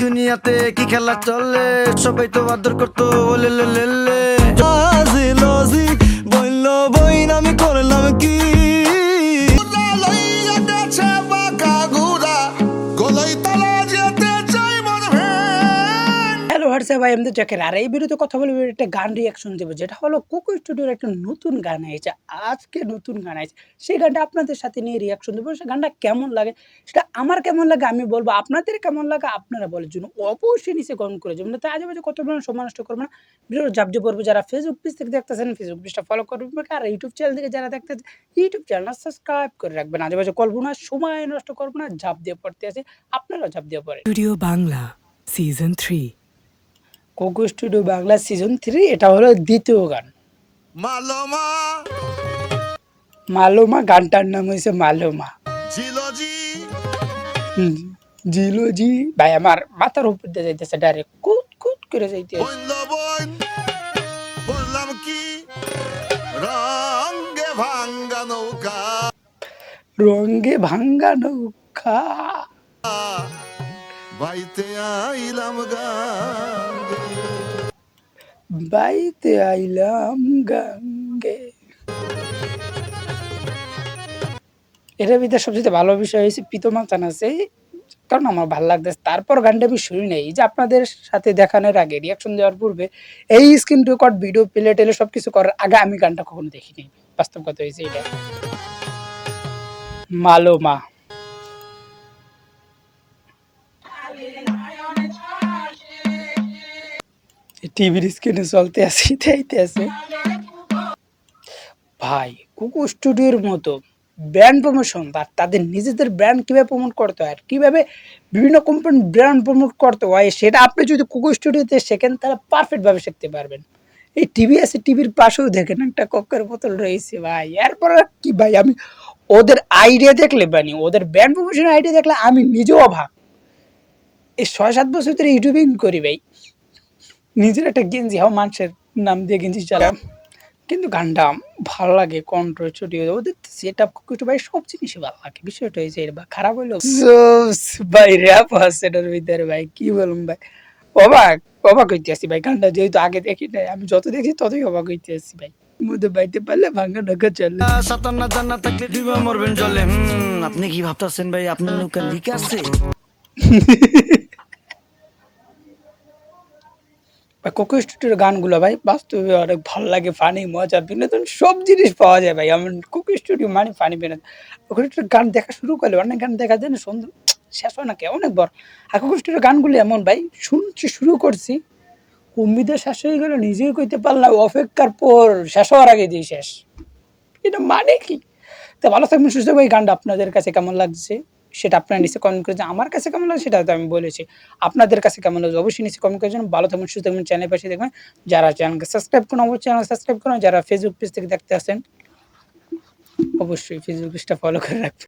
দুনিয়াতে কি খেলা চলে, সবাই তো আদর করতো ওলে লে লে লে। আজি লজি বইল বইন আমি করলাম কি হ্যালো হোয়াটসঅ্যাপ, ভাই আমাদের জাকের। আর এই ভিডিওতে কথা বলবো, একটা গান রিয়াকশন দেবো, যেটা হলো কোকো স্টুডিওর একটা নতুন গান এসেছে। আজকে নতুন গান এসেছে, সেই গানটা আপনাদের সাথে নিয়ে রিয়াকশন দেবো। সেই গানটা কেমন লাগে সেটা আমার কেমন লাগে আমি বলবো, আপনাদের কেমন লাগে আপনারা বলার জন্য অবশ্যই নিচে কমেন্ট করে যাবেন। তো আজে বাজে কত বলেন সময় নষ্ট করবো না, ভিডিওর জাবজে পড়বো। যারা ফেসবুক পেজ থেকে দেখতেছেন ফেসবুক পেজটা ফলো করবেন, আর ইউটিউব চ্যানেল থেকে যারা দেখতেছেন ইউটিউব চ্যানেল সাবস্ক্রাইব করে রাখবেন। আজে বাজে করবো না, সময় নষ্ট করবো না, ঝাঁপ দিয়ে পড়তে আছে, আপনারাও ঝাঁপ দিয়ে পড়ে। Studio Bangla season 3। Cocoa studio Bangla season 3, এটা হলো দ্বিতীয় গান। মালমা মালোমা গানটার নাম হয়েছে মালোমা। জিলজি জিলো জি ভাই, আমার মাথার উপর দিয়ে যাইতেছে, ডাইরেক্ট কুট কুট করে যাইতেছে। বইল বইন বললাম কি রঙ্গে ভাঙ্গা নৌকা রঙ্গে ভাঙ্গা নৌকা বাইতে আইলাম গাঙ্গে বাইতে আইলাম গাঙ্গে। এটার ভিতরে সবচেয়ে ভালো বিষয় হয়েছে পিতমাতান আছে, কারণ আমার ভালো লাগতেছে। তারপর গানটা আমি শুনি নাই, এই যে আপনাদের সাথে দেখানোর আগে রিয়াকশন দেওয়ার পূর্বে এই স্ক্রিন রেকর্ড ভিডিও প্লে টেলে সবকিছু করার আগে আমি গানটা কখনো দেখিনি। বাস্তব কথা হয়েছে এটা। মালোমা টিভির স্ক্রিনে চলতে আছে, দেখতে আছে ভাই। কুকু স্টুডিওর মতো ব্র্যান্ড প্রমোশন, তাদের নিজেদের ব্র্যান্ড কিভাবে প্রমোট করতে হয়, আর কিভাবে বিভিন্ন কোম্পানির ব্র্যান্ড প্রমোট করতে হয়, সেটা আপনি যদি কুকু স্টুডিওতে শেখেন তাহলে পারফেক্ট ভাবে শিখতে পারবেন। এই টিভি আছে, টিভির পাশেও দেখেন একটা কোকের বোতল রয়েছে ভাই। এরপর কি ভাই, আমি ওদের আইডিয়া দেখলে বানি, ওদের ব্র্যান্ড প্রমোশনের আইডিয়া দেখলে আমি নিজেও অবাক। এই 6-7 বছর ধরে ইউটিউবিং করি ভাই, নিজের একটা গেঞ্জি হাও মানুষের নাম দিয়ে গেঞ্জি চালাম, কিন্তু গানটা ভালো লাগে। কন্ট্রো স্টুডিও ওদের সেট আপ একটু ভাই, সব জিনিসই ভালো লাগে। বিষয়টা হয়েছে এটা খারাপ হইলো ভাই, র্যাপ আছে এটার ভিতরে ভাই, কি বলুন ভাই, অবাক অবাক হইতে আসি ভাই। গানটা যেহেতু আগে দেখি নাই, আমি যত দেখি ততই অবাক হইতে আসি ভাই। মধ্যে বাইতে পারলে ভাঙ্গা ঢাকা চলে। সাঁতার না জানা থাকলে ডুবে মরবেন জলে। আপনি কি ভাবতেছেন ভাই আপনার নৌকা লিক আছে? কোকো স্টুডিওর গানগুলো ভাই বাস্তবে অনেক ভালো লাগে, ফানি মজা বিনোদন সব জিনিস পাওয়া যায় ভাই। আমার কোকো স্টুডিও মানে ফানি বিনোদন। কোকো স্টুডিওর গান দেখা শুরু করলে অনেক গান দেখা যায় না, সুন্দর শেষ হয় না কে, অনেক বড়। আর কোকো স্টুডিওর গানগুলো এমন ভাই, শুনছি শুরু করছি উম্মিদের শেষ হয়ে গেল, নিজেই কইতে পারলাম, অপেক্ষার পর শেষ হওয়ার আগে দিয়ে শেষ। এটা মানে কি? তো ভালো থাকবেন, সুস্থ থাকবেন। এই গানটা আপনাদের কাছে কেমন লাগছে সেটা আপনারা নিচে কমেন্ট করে, আমার কাছে কেমন লাগে সেটা তো আমি বলেছি, আপনাদের কাছে কেমন লাগছে অবশ্যই নিচে কমেন্ট করে জানান। ভালো থাকবেন, সুস্থ থাকবেন, চ্যানেলের পাশে দেখবেন। যারা চ্যানেলকে সাবস্ক্রাইব করুন অবশ্যই চ্যানেল সাবস্ক্রাইব করুন, যারা ফেসবুক পেজ থেকে দেখতে আসেন অবশ্যই ফেসবুক পেজটা ফলো করে রাখবেন।